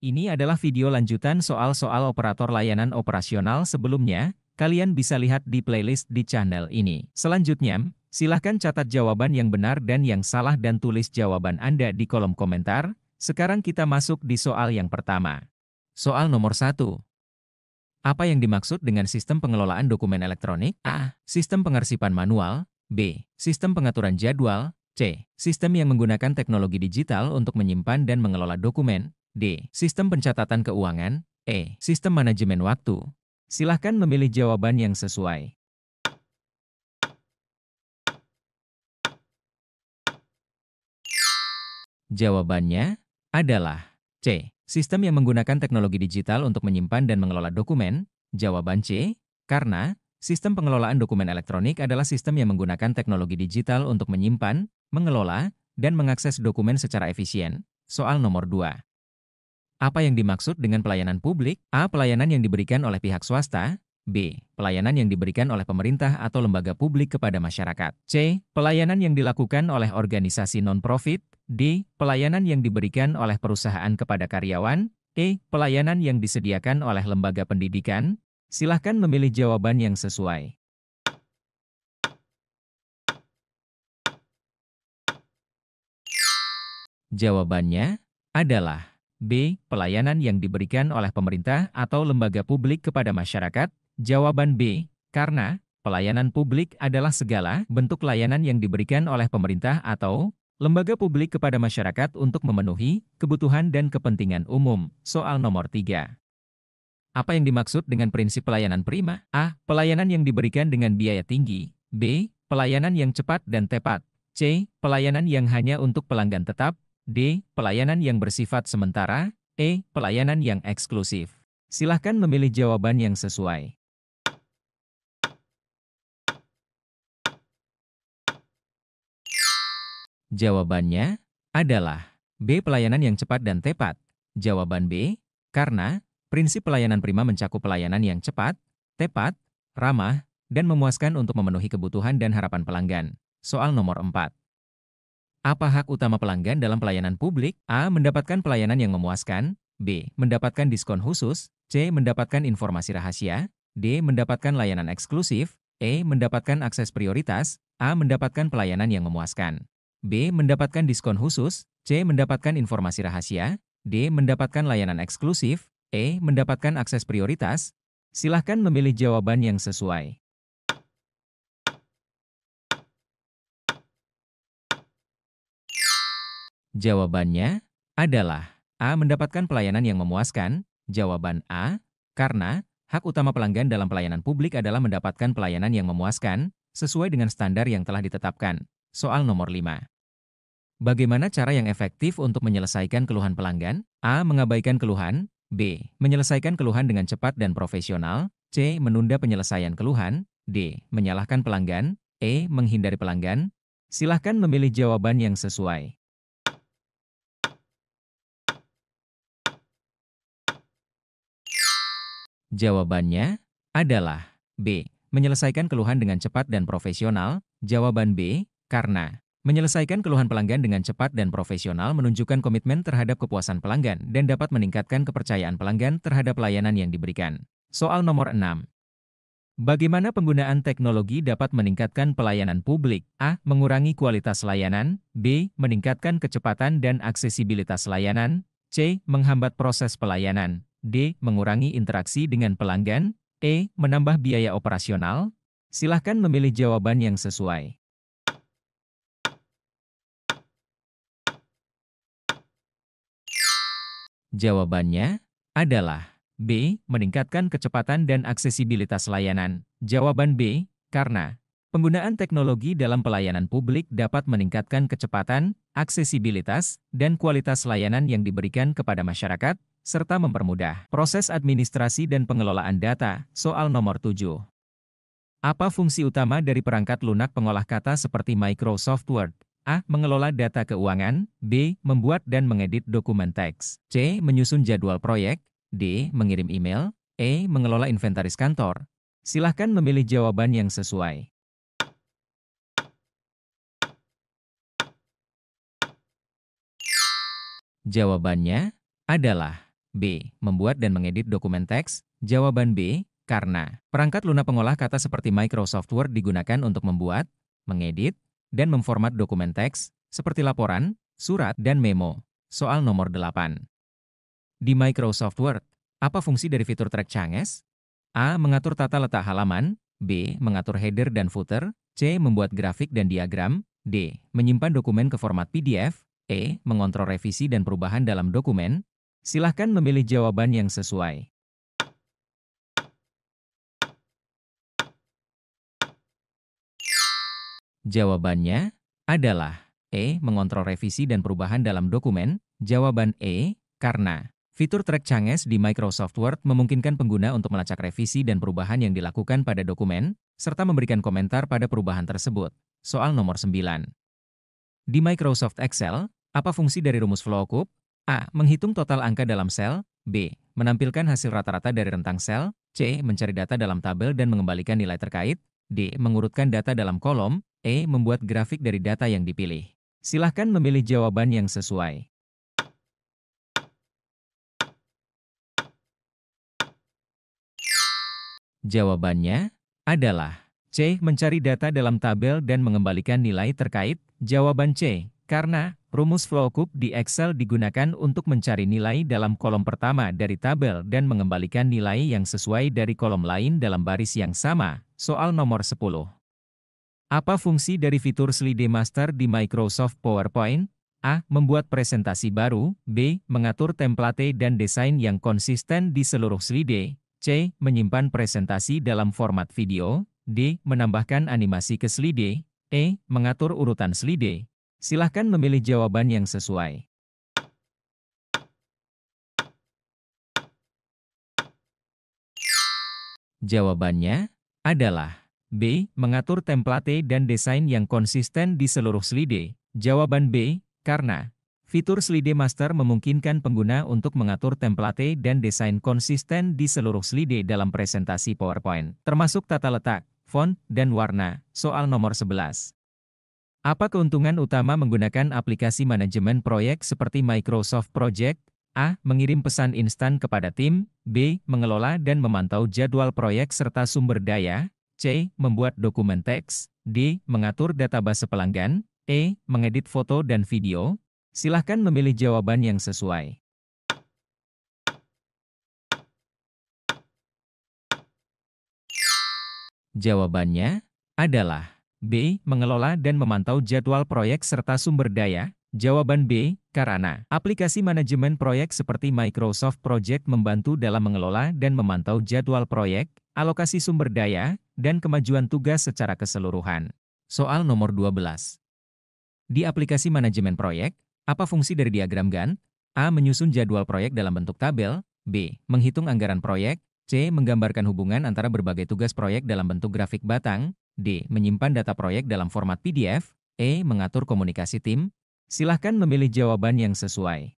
Ini adalah video lanjutan soal-soal operator layanan operasional sebelumnya, kalian bisa lihat di playlist di channel ini. Selanjutnya, silahkan catat jawaban yang benar dan yang salah dan tulis jawaban Anda di kolom komentar. Sekarang kita masuk di soal yang pertama. Soal nomor 1. Apa yang dimaksud dengan sistem pengelolaan dokumen elektronik? A. Sistem pengarsipan manual. B. Sistem pengaturan jadwal. C. Sistem yang menggunakan teknologi digital untuk menyimpan dan mengelola dokumen. D. Sistem pencatatan keuangan. E. Sistem manajemen waktu. Silahkan memilih jawaban yang sesuai. Jawabannya adalah C. Sistem yang menggunakan teknologi digital untuk menyimpan dan mengelola dokumen. Jawaban C. Karena sistem pengelolaan dokumen elektronik adalah sistem yang menggunakan teknologi digital untuk menyimpan, mengelola, dan mengakses dokumen secara efisien. Soal nomor 2. Apa yang dimaksud dengan pelayanan publik? A. Pelayanan yang diberikan oleh pihak swasta. B. Pelayanan yang diberikan oleh pemerintah atau lembaga publik kepada masyarakat. C. Pelayanan yang dilakukan oleh organisasi non-profit. D. Pelayanan yang diberikan oleh perusahaan kepada karyawan. E. Pelayanan yang disediakan oleh lembaga pendidikan. Silahkan memilih jawaban yang sesuai. Jawabannya adalah B. Pelayanan yang diberikan oleh pemerintah atau lembaga publik kepada masyarakat. Jawaban B. Karena pelayanan publik adalah segala bentuk layanan yang diberikan oleh pemerintah atau lembaga publik kepada masyarakat untuk memenuhi kebutuhan dan kepentingan umum. Soal nomor 3. Apa yang dimaksud dengan prinsip pelayanan prima? A. Pelayanan yang diberikan dengan biaya tinggi. B. Pelayanan yang cepat dan tepat. C. Pelayanan yang hanya untuk pelanggan tetap. D. Pelayanan yang bersifat sementara. E. Pelayanan yang eksklusif. Silahkan memilih jawaban yang sesuai. Jawabannya adalah B. Pelayanan yang cepat dan tepat. Jawaban B. Karena prinsip pelayanan prima mencakup pelayanan yang cepat, tepat, ramah, dan memuaskan untuk memenuhi kebutuhan dan harapan pelanggan. Soal nomor 4. Apa hak utama pelanggan dalam pelayanan publik? A. Mendapatkan pelayanan yang memuaskan. B. Mendapatkan diskon khusus. C. Mendapatkan informasi rahasia. D. Mendapatkan layanan eksklusif. E. Mendapatkan akses prioritas. A. Mendapatkan pelayanan yang memuaskan. B. Mendapatkan diskon khusus. C. Mendapatkan informasi rahasia. D. Mendapatkan layanan eksklusif. E. Mendapatkan akses prioritas. Silahkan memilih jawaban yang sesuai. Jawabannya adalah A. Mendapatkan pelayanan yang memuaskan. Jawaban A. Karena hak utama pelanggan dalam pelayanan publik adalah mendapatkan pelayanan yang memuaskan sesuai dengan standar yang telah ditetapkan. Soal nomor 5. Bagaimana cara yang efektif untuk menyelesaikan keluhan pelanggan? A. Mengabaikan keluhan. B. Menyelesaikan keluhan dengan cepat dan profesional. C. Menunda penyelesaian keluhan. D. Menyalahkan pelanggan. E. Menghindari pelanggan. Silahkan memilih jawaban yang sesuai. Jawabannya adalah B. Menyelesaikan keluhan dengan cepat dan profesional. Jawaban B. Karena menyelesaikan keluhan pelanggan dengan cepat dan profesional menunjukkan komitmen terhadap kepuasan pelanggan dan dapat meningkatkan kepercayaan pelanggan terhadap layanan yang diberikan. Soal nomor 6. Bagaimana penggunaan teknologi dapat meningkatkan pelayanan publik? A. Mengurangi kualitas layanan. B. Meningkatkan kecepatan dan aksesibilitas layanan. C. Menghambat proses pelayanan. D. Mengurangi interaksi dengan pelanggan. E. Menambah biaya operasional. Silahkan memilih jawaban yang sesuai. Jawabannya adalah B. Meningkatkan kecepatan dan aksesibilitas layanan. Jawaban B. Karena penggunaan teknologi dalam pelayanan publik dapat meningkatkan kecepatan, aksesibilitas, dan kualitas layanan yang diberikan kepada masyarakat, serta mempermudah proses administrasi dan pengelolaan data. Soal nomor 7. Apa fungsi utama dari perangkat lunak pengolah kata seperti Microsoft Word? A. Mengelola data keuangan. B. Membuat dan mengedit dokumen teks. C. Menyusun jadwal proyek. D. Mengirim email. E. Mengelola inventaris kantor. Silahkan memilih jawaban yang sesuai. Jawabannya adalah B. Membuat dan mengedit dokumen teks. Jawaban B. Karena perangkat lunak pengolah kata seperti Microsoft Word digunakan untuk membuat, mengedit, dan memformat dokumen teks, seperti laporan, surat, dan memo. Soal nomor 8. Di Microsoft Word, apa fungsi dari fitur track changes? A. Mengatur tata letak halaman. B. Mengatur header dan footer. C. Membuat grafik dan diagram. D. Menyimpan dokumen ke format PDF. E. Mengontrol revisi dan perubahan dalam dokumen. Silahkan memilih jawaban yang sesuai. Jawabannya adalah E. Mengontrol revisi dan perubahan dalam dokumen. Jawaban E. Karena fitur track changes di Microsoft Word memungkinkan pengguna untuk melacak revisi dan perubahan yang dilakukan pada dokumen, serta memberikan komentar pada perubahan tersebut. Soal nomor 9. Di Microsoft Excel, apa fungsi dari rumus VLOOKUP? A. Menghitung total angka dalam sel. B. Menampilkan hasil rata-rata dari rentang sel. C. Mencari data dalam tabel dan mengembalikan nilai terkait. D. Mengurutkan data dalam kolom. E. Membuat grafik dari data yang dipilih. Silahkan memilih jawaban yang sesuai. Jawabannya adalah C. Mencari data dalam tabel dan mengembalikan nilai terkait. Jawaban C. Karena rumus VLOOKUP di Excel digunakan untuk mencari nilai dalam kolom pertama dari tabel dan mengembalikan nilai yang sesuai dari kolom lain dalam baris yang sama. Soal nomor 10. Apa fungsi dari fitur Slide Master di Microsoft PowerPoint? A. Membuat presentasi baru. B. Mengatur template dan desain yang konsisten di seluruh slide. C. Menyimpan presentasi dalam format video. D. Menambahkan animasi ke slide. E. Mengatur urutan slide. Silahkan memilih jawaban yang sesuai. Jawabannya adalah B. Mengatur template dan desain yang konsisten di seluruh slide. Jawaban B. Karena fitur Slide Master memungkinkan pengguna untuk mengatur template dan desain konsisten di seluruh slide dalam presentasi PowerPoint, termasuk tata letak, font, dan warna. Soal nomor 11. Apa keuntungan utama menggunakan aplikasi manajemen proyek seperti Microsoft Project? A. Mengirim pesan instan kepada tim. B. Mengelola dan memantau jadwal proyek serta sumber daya. C. Membuat dokumen teks. D. Mengatur database pelanggan. E. Mengedit foto dan video. Silahkan memilih jawaban yang sesuai. Jawabannya adalah B. Mengelola dan memantau jadwal proyek serta sumber daya. Jawaban B. Karena aplikasi manajemen proyek seperti Microsoft Project membantu dalam mengelola dan memantau jadwal proyek, alokasi sumber daya, dan kemajuan tugas secara keseluruhan. Soal nomor 12. Di aplikasi manajemen proyek, apa fungsi dari diagram Gantt? A. Menyusun jadwal proyek dalam bentuk tabel. B. Menghitung anggaran proyek. C. Menggambarkan hubungan antara berbagai tugas proyek dalam bentuk grafik batang. D. Menyimpan data proyek dalam format PDF. E. Mengatur komunikasi tim. Silahkan memilih jawaban yang sesuai.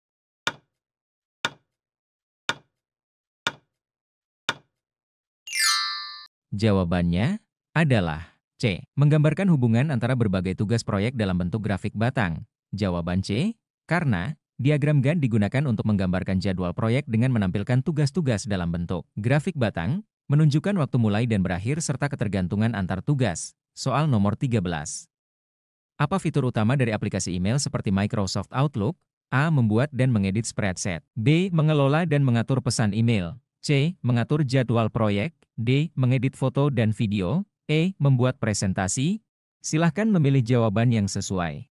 Jawabannya adalah C. Menggambarkan hubungan antara berbagai tugas proyek dalam bentuk grafik batang. Jawaban C. Karena diagram Gantt digunakan untuk menggambarkan jadwal proyek dengan menampilkan tugas-tugas dalam bentuk grafik batang, menunjukkan waktu mulai dan berakhir serta ketergantungan antar tugas. Soal nomor 13. Apa fitur utama dari aplikasi email seperti Microsoft Outlook? A. Membuat dan mengedit spreadsheet. B. Mengelola dan mengatur pesan email. C. Mengatur jadwal proyek. D. Mengedit foto dan video. E. Membuat presentasi. Silahkan memilih jawaban yang sesuai.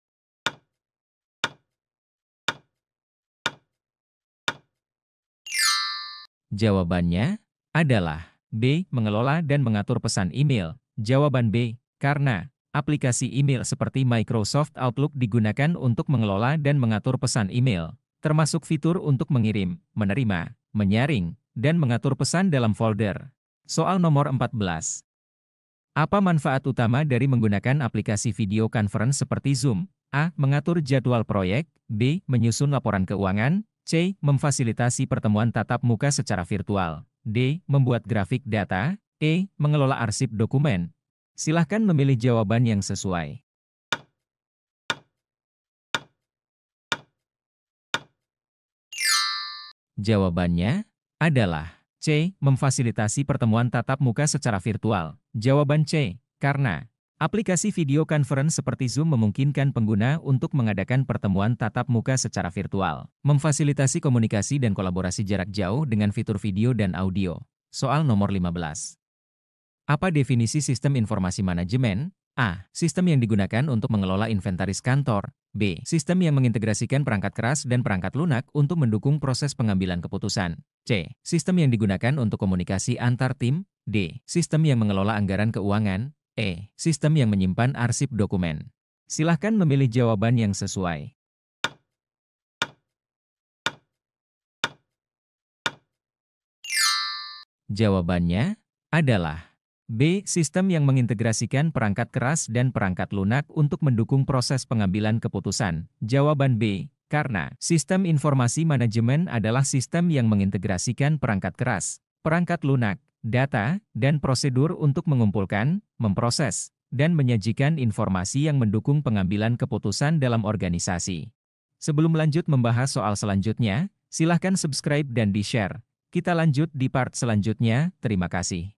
Jawabannya adalah B. Mengelola dan mengatur pesan email. Jawaban B. Karena aplikasi email seperti Microsoft Outlook digunakan untuk mengelola dan mengatur pesan email, termasuk fitur untuk mengirim, menerima, menyaring, dan mengatur pesan dalam folder. Soal nomor 14. Apa manfaat utama dari menggunakan aplikasi video conference seperti Zoom? A. Mengatur jadwal proyek. B. Menyusun laporan keuangan. C. Memfasilitasi pertemuan tatap muka secara virtual. D. Membuat grafik data. E. Mengelola arsip dokumen. Silahkan memilih jawaban yang sesuai. Jawabannya adalah C. Memfasilitasi pertemuan tatap muka secara virtual. Jawaban C. Karena aplikasi video conference seperti Zoom memungkinkan pengguna untuk mengadakan pertemuan tatap muka secara virtual, memfasilitasi komunikasi dan kolaborasi jarak jauh dengan fitur video dan audio. Soal nomor 15. Apa definisi sistem informasi manajemen? A. Sistem yang digunakan untuk mengelola inventaris kantor. B. Sistem yang mengintegrasikan perangkat keras dan perangkat lunak untuk mendukung proses pengambilan keputusan. C. Sistem yang digunakan untuk komunikasi antar tim. D. Sistem yang mengelola anggaran keuangan. E. Sistem yang menyimpan arsip dokumen. Silahkan memilih jawaban yang sesuai. Jawabannya adalah B. Sistem yang mengintegrasikan perangkat keras dan perangkat lunak untuk mendukung proses pengambilan keputusan. Jawaban B. Karena sistem informasi manajemen adalah sistem yang mengintegrasikan perangkat keras, perangkat lunak, data, dan prosedur untuk mengumpulkan, memproses, dan menyajikan informasi yang mendukung pengambilan keputusan dalam organisasi. Sebelum lanjut membahas soal selanjutnya, silahkan subscribe dan di-share. Kita lanjut di part selanjutnya, terima kasih.